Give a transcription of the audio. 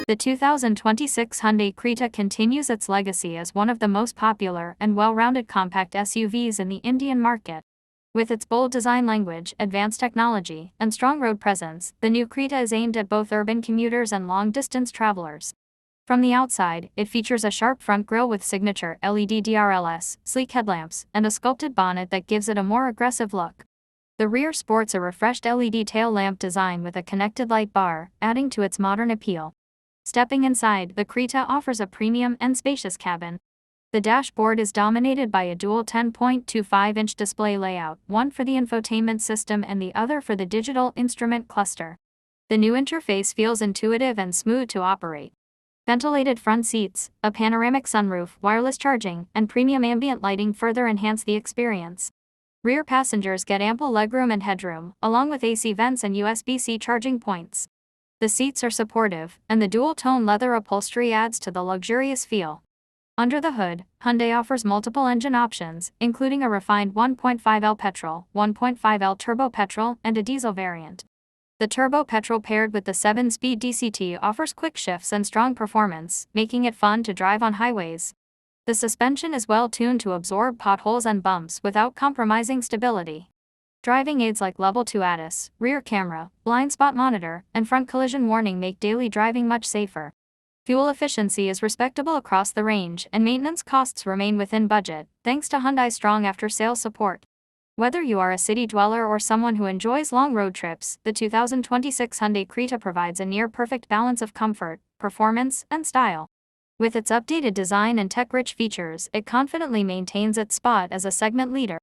The 2026 Hyundai Creta continues its legacy as one of the most popular and well-rounded compact SUVs in the Indian market. With its bold design language, advanced technology, and strong road presence, the new Creta is aimed at both urban commuters and long-distance travelers. From the outside, it features a sharp front grille with signature LED DRLS, sleek headlamps, and a sculpted bonnet that gives it a more aggressive look. The rear sports a refreshed LED tail lamp design with a connected light bar, adding to its modern appeal. Stepping inside, the Creta offers a premium and spacious cabin. The dashboard is dominated by a dual 10.25-inch display layout, one for the infotainment system and the other for the digital instrument cluster. The new interface feels intuitive and smooth to operate. Ventilated front seats, a panoramic sunroof, wireless charging, and premium ambient lighting further enhance the experience. Rear passengers get ample legroom and headroom, along with AC vents and USB-C charging points. The seats are supportive, and the dual-tone leather upholstery adds to the luxurious feel. Under the hood, Hyundai offers multiple engine options, including a refined 1.5L petrol, 1.5L turbo petrol, and a diesel variant. The turbo petrol paired with the 7-speed DCT offers quick shifts and strong performance, making it fun to drive on highways. The suspension is well tuned to absorb potholes and bumps without compromising stability. Driving aids like Level 2 ADAS, rear camera, blind spot monitor, and front collision warning make daily driving much safer. Fuel efficiency is respectable across the range, and maintenance costs remain within budget, thanks to Hyundai's strong after-sales support. Whether you are a city dweller or someone who enjoys long road trips, the 2026 Hyundai Creta provides a near-perfect balance of comfort, performance, and style. With its updated design and tech-rich features, it confidently maintains its spot as a segment leader.